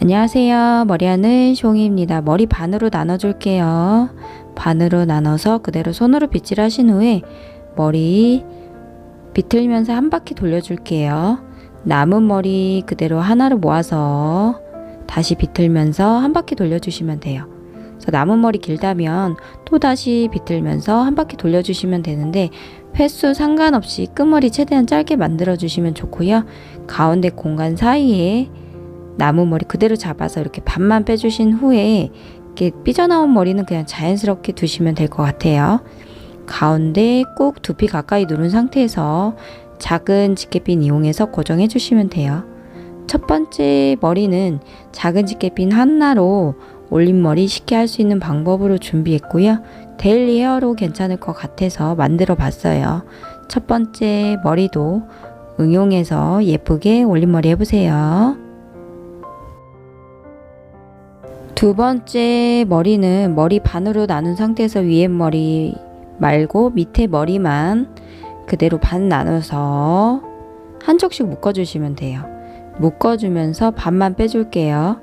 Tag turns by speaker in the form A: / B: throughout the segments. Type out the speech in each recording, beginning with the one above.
A: 안녕하세요. 머리하는 숑입니다. 머리 반으로 나눠줄게요. 반으로 나눠서 그대로 손으로 빗질 하신 후에 머리 비틀면서 한 바퀴 돌려줄게요. 남은 머리 그대로 하나로 모아서 다시 비틀면서 한 바퀴 돌려주시면 돼요. 그래서 남은 머리 길다면 또 다시 비틀면서 한 바퀴 돌려주시면 되는데 횟수 상관없이 끝머리 최대한 짧게 만들어 주시면 좋고요. 가운데 공간 사이에 남은 머리 그대로 잡아서 이렇게 반만 빼주신 후에 이렇게 삐져나온 머리는 그냥 자연스럽게 두시면 될 것 같아요. 가운데 꼭 두피 가까이 누른 상태에서 작은 집게핀 이용해서 고정해 주시면 돼요. 첫 번째 머리는 작은 집게핀 하나로 올림머리 쉽게 할 수 있는 방법으로 준비했고요. 데일리 헤어로 괜찮을 것 같아서 만들어 봤어요. 첫 번째 머리도 응용해서 예쁘게 올림머리 해보세요. 두 번째 머리는 머리 반으로 나눈 상태에서 위에 머리 말고 밑에 머리만 그대로 반 나눠서 한쪽씩 묶어주시면 돼요. 묶어주면서 반만 빼줄게요.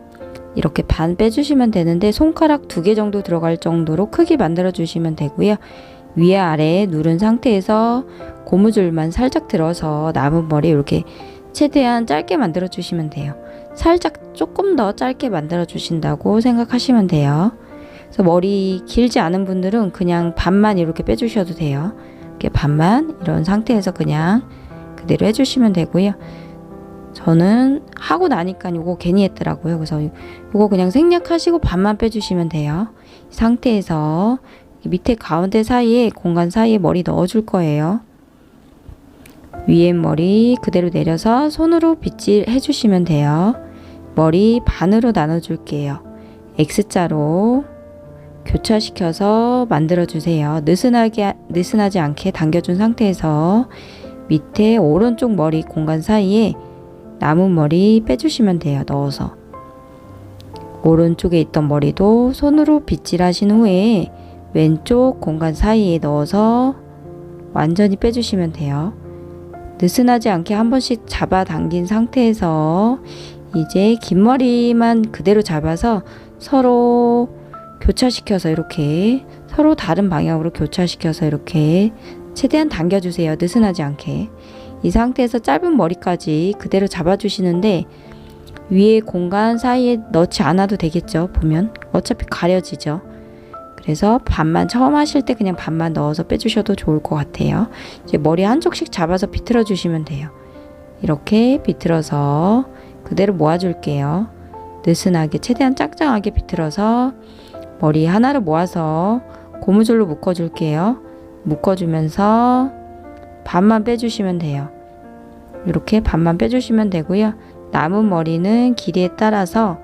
A: 이렇게 반 빼주시면 되는데 손가락 2개 정도 들어갈 정도로 크게 만들어 주시면 되고요. 위아래 누른 상태에서 고무줄만 살짝 들어서 남은 머리 이렇게 최대한 짧게 만들어 주시면 돼요. 살짝 조금 더 짧게 만들어 주신다고 생각하시면 돼요. 그래서 머리 길지 않은 분들은 그냥 반만 이렇게 빼주셔도 돼요. 이렇게 반만 이런 상태에서 그냥 그대로 해주시면 되고요. 저는 하고 나니까 이거 괜히 했더라고요. 그래서 이거 그냥 생략하시고 반만 빼주시면 돼요. 이 상태에서 밑에 가운데 사이에 공간 사이에 머리 넣어줄 거예요. 위에 머리 그대로 내려서 손으로 빗질 해주시면 돼요. 머리 반으로 나눠줄게요. X자로 교차시켜서 만들어주세요. 느슨하지 않게 당겨준 상태에서 밑에 오른쪽 머리 공간 사이에 남은 머리 빼주시면 돼요. 넣어서 오른쪽에 있던 머리도 손으로 빗질 하신 후에 왼쪽 공간 사이에 넣어서 완전히 빼주시면 돼요. 느슨하지 않게 한 번씩 잡아당긴 상태에서 이제 긴 머리만 그대로 잡아서 서로 교차시켜서 이렇게 서로 다른 방향으로 교차시켜서 이렇게 최대한 당겨주세요. 느슨하지 않게. 이 상태에서 짧은 머리까지 그대로 잡아주시는데 위에 공간 사이에 넣지 않아도 되겠죠. 보면 어차피 가려지죠. 그래서 반만 처음 하실 때 그냥 반만 넣어서 빼주셔도 좋을 것 같아요. 이제 머리 한쪽씩 잡아서 비틀어 주시면 돼요. 이렇게 비틀어서 그대로 모아줄게요. 느슨하게 최대한 짱짱하게 비틀어서 머리 하나로 모아서 고무줄로 묶어줄게요. 묶어주면서 반만 빼주시면 돼요. 이렇게 반만 빼주시면 되고요. 남은 머리는 길이에 따라서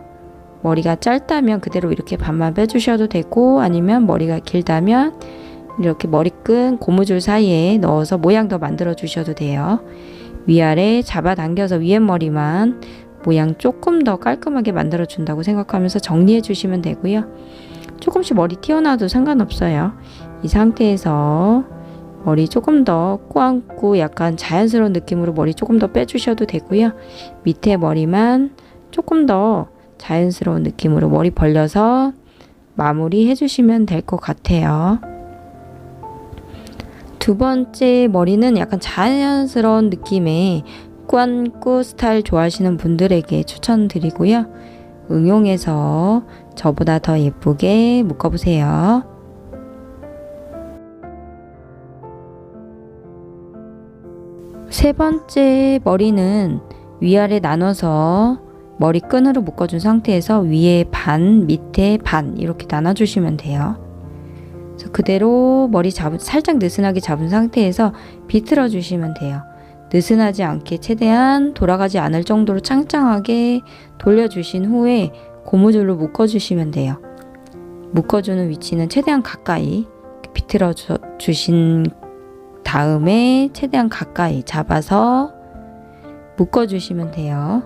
A: 머리가 짧다면 그대로 이렇게 반만 빼주셔도 되고 아니면 머리가 길다면 이렇게 머리끈 고무줄 사이에 넣어서 모양 더 만들어 주셔도 돼요. 위아래 잡아당겨서 위에 머리만 모양 조금 더 깔끔하게 만들어 준다고 생각하면서 정리해 주시면 되고요. 조금씩 머리 튀어나와도 상관없어요. 이 상태에서 머리 조금 더 꼬안고 약간 자연스러운 느낌으로 머리 조금 더 빼주셔도 되고요. 밑에 머리만 조금 더 자연스러운 느낌으로 머리 벌려서 마무리 해주시면 될 것 같아요. 두 번째 머리는 약간 자연스러운 느낌의 꾸안꾸 스타일 좋아하시는 분들에게 추천드리고요. 응용해서 저보다 더 예쁘게 묶어보세요. 세 번째 머리는 위아래 나눠서 머리끈으로 묶어준 상태에서 위에 반, 밑에 반 이렇게 나눠주시면 돼요. 그래서 그대로 머리 살짝 느슨하게 잡은 상태에서 비틀어 주시면 돼요. 느슨하지 않게 최대한 돌아가지 않을 정도로 짱짱하게 돌려주신 후에 고무줄로 묶어주시면 돼요. 묶어주는 위치는 최대한 가까이 비틀어 주신 다음에 최대한 가까이 잡아서 묶어주시면 돼요.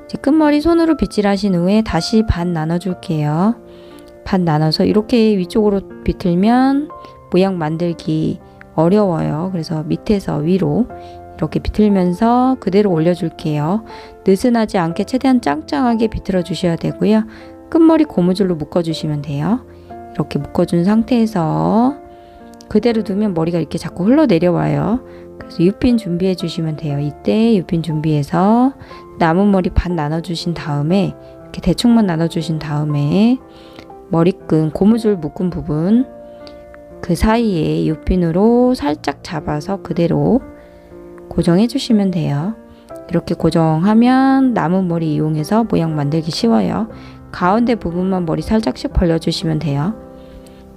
A: 이제 끝머리 손으로 빗질하신 후에 다시 반 나눠줄게요. 반 나눠서 이렇게 위쪽으로 비틀면 모양 만들기 어려워요. 그래서 밑에서 위로 이렇게 비틀면서 그대로 올려줄게요. 느슨하지 않게 최대한 짱짱하게 비틀어 주셔야 되고요. 끝머리 고무줄로 묶어주시면 돼요. 이렇게 묶어준 상태에서 그대로 두면 머리가 이렇게 자꾸 흘러내려와요. 그래서 U핀 준비해 주시면 돼요. 이때 U핀 준비해서 남은 머리 반 나눠주신 다음에 이렇게 대충만 나눠주신 다음에 머리끈 고무줄 묶은 부분 그 사이에 U핀으로 살짝 잡아서 그대로 고정해 주시면 돼요. 이렇게 고정하면 남은 머리 이용해서 모양 만들기 쉬워요. 가운데 부분만 머리 살짝씩 벌려주시면 돼요.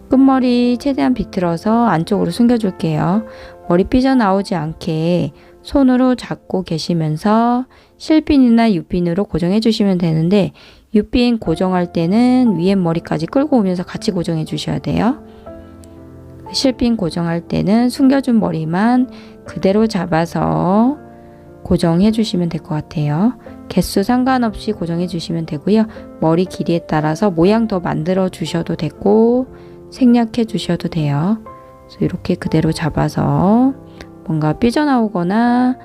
A: 끝머리 최대한 비틀어서 안쪽으로 숨겨줄게요. 머리 삐져나오지 않게 손으로 잡고 계시면서 실핀이나 U핀으로 고정해 주시면 되는데 U핀 고정할 때는 위에 머리까지 끌고 오면서 같이 고정해 주셔야 돼요. 실핀 고정할 때는 숨겨준 머리만 그대로 잡아서 고정해 주시면 될 것 같아요. 개수 상관없이 고정해 주시면 되고요. 머리 길이에 따라서 모양 더 만들어 주셔도 되고 생략해 주셔도 돼요. 그래서 이렇게 그대로 잡아서 뭔가 삐져나오거나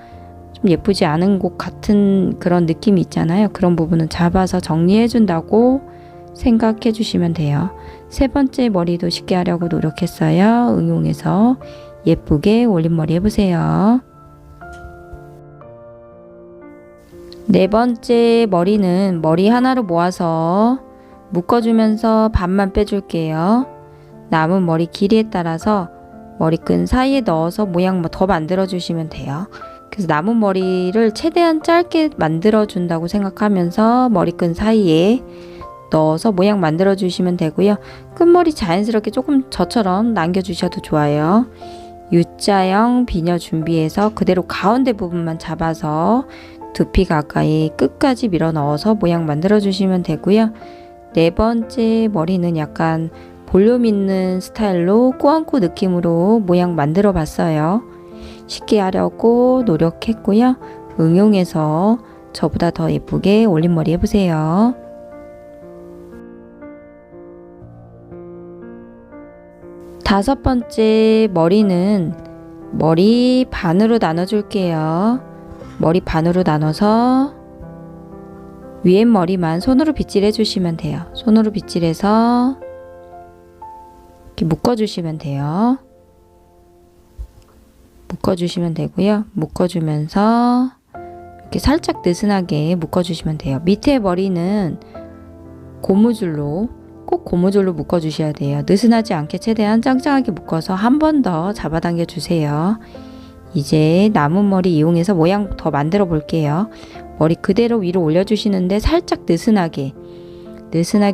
A: 좀 예쁘지 않은 곳 같은 그런 느낌이 있잖아요. 그런 부분은 잡아서 정리해 준다고 생각해 주시면 돼요. 세 번째 머리도 쉽게 하려고 노력했어요. 응용해서 예쁘게 올림머리 해보세요. 네 번째 머리는 머리 하나로 모아서 묶어주면서 반만 빼줄게요. 남은 머리 길이에 따라서 머리끈 사이에 넣어서 모양 더 만들어 주시면 돼요. 그래서 남은 머리를 최대한 짧게 만들어 준다고 생각하면서 머리끈 사이에 넣어서 모양 만들어 주시면 되고요. 끝머리 자연스럽게 조금 저처럼 남겨 주셔도 좋아요. U자형 비녀 준비해서 그대로 가운데 부분만 잡아서 두피 가까이 끝까지 밀어 넣어서 모양 만들어 주시면 되고요. 네 번째 머리는 약간 볼륨 있는 스타일로 꾸안꾸 느낌으로 모양 만들어 봤어요. 쉽게 하려고 노력했고요. 응용해서 저보다 더 예쁘게 올림머리 해보세요. 다섯 번째 머리는 머리 반으로 나눠줄게요. 머리 반으로 나눠서 위에 머리만 손으로 빗질해 주시면 돼요. 손으로 빗질해서 이렇게 묶어주시면 돼요. 묶어주시면 되고요. 묶어주면서 이렇게 살짝 느슨하게 묶어주시면 돼요. 밑에 머리는 고무줄로 꼭 고무줄로 묶어주셔야 돼요. 느슨하지 않게 최대한 짱짱하게 묶어서 한 번 더 잡아당겨 주세요. 이제 남은 머리 이용해서 모양 더 만들어 볼게요. 머리 그대로 위로 올려주시는데 살짝 느슨하게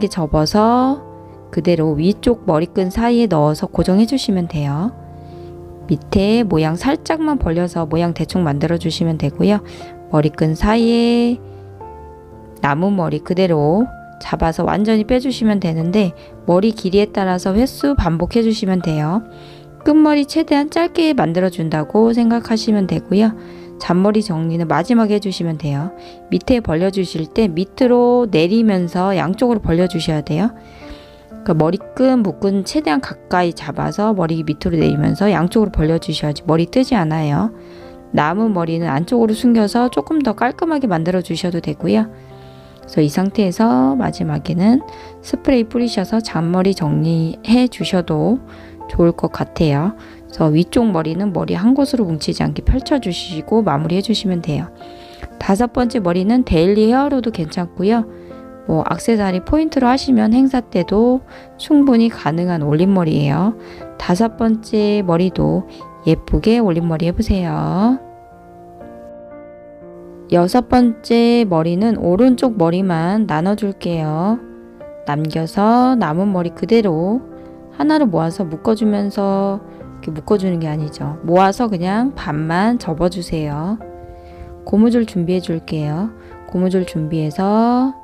A: 접어서 그대로 위쪽 머리끈 사이에 넣어서 고정해 주시면 돼요. 밑에 모양 살짝만 벌려서 모양 대충 만들어 주시면 되고요. 머리끈 사이에 남은 머리 그대로 잡아서 완전히 빼주시면 되는데 머리 길이에 따라서 횟수 반복해 주시면 돼요. 끝머리 최대한 짧게 만들어 준다고 생각하시면 되고요. 잔머리 정리는 마지막에 해주시면 돼요. 밑에 벌려주실 때 밑으로 내리면서 양쪽으로 벌려주셔야 돼요. 그러니까 머리끈 묶은 최대한 가까이 잡아서 머리 밑으로 내리면서 양쪽으로 벌려주셔야지 머리 뜨지 않아요. 남은 머리는 안쪽으로 숨겨서 조금 더 깔끔하게 만들어 주셔도 되고요. 그래서 이 상태에서 마지막에는 스프레이 뿌리셔서 잔머리 정리해 주셔도 좋을 것 같아요. 그래서 위쪽 머리는 머리 한 곳으로 뭉치지 않게 펼쳐주시고 마무리해 주시면 돼요. 다섯 번째 머리는 데일리 헤어로도 괜찮고요. 뭐 액세서리 포인트로 하시면 행사 때도 충분히 가능한 올림머리예요. 다섯 번째 머리도 예쁘게 올림머리 해보세요. 여섯 번째 머리는 오른쪽 머리만 나눠줄게요. 남겨서 남은 머리 그대로 하나로 모아서 묶어주면서 이렇게 묶어주는 게 아니죠. 모아서 그냥 반만 접어주세요. 고무줄 준비해 줄게요. 고무줄 준비해서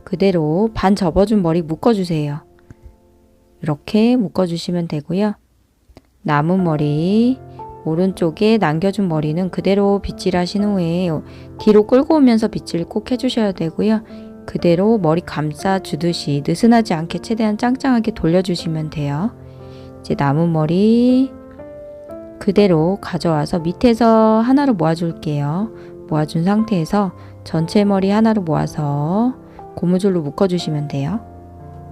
A: 그대로 반 접어준 머리 묶어주세요. 이렇게 묶어주시면 되고요. 남은 머리 오른쪽에 남겨준 머리는 그대로 빗질 하신 후에 뒤로 끌고 오면서 빗질 꼭 해주셔야 되고요. 그대로 머리 감싸 주듯이 느슨하지 않게 최대한 짱짱하게 돌려주시면 돼요. 이제 남은 머리 그대로 가져와서 밑에서 하나로 모아줄게요. 모아준 상태에서 전체 머리 하나로 모아서 고무줄로 묶어주시면 돼요.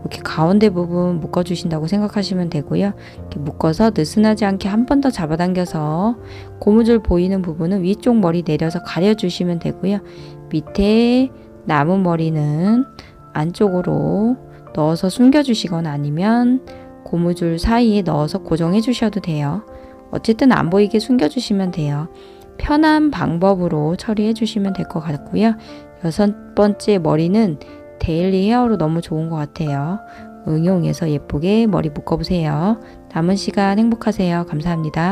A: 이렇게 가운데 부분 묶어주신다고 생각하시면 되고요. 이렇게 묶어서 느슨하지 않게 한 번 더 잡아당겨서 고무줄 보이는 부분은 위쪽 머리 내려서 가려주시면 되고요. 밑에 남은 머리는 안쪽으로 넣어서 숨겨주시거나 아니면 고무줄 사이에 넣어서 고정해 주셔도 돼요. 어쨌든 안 보이게 숨겨주시면 돼요. 편한 방법으로 처리해 주시면 될 것 같고요. 6번째 머리는 데일리 헤어로 너무 좋은 것 같아요. 응용해서 예쁘게 머리 묶어보세요. 남은 시간 행복하세요. 감사합니다.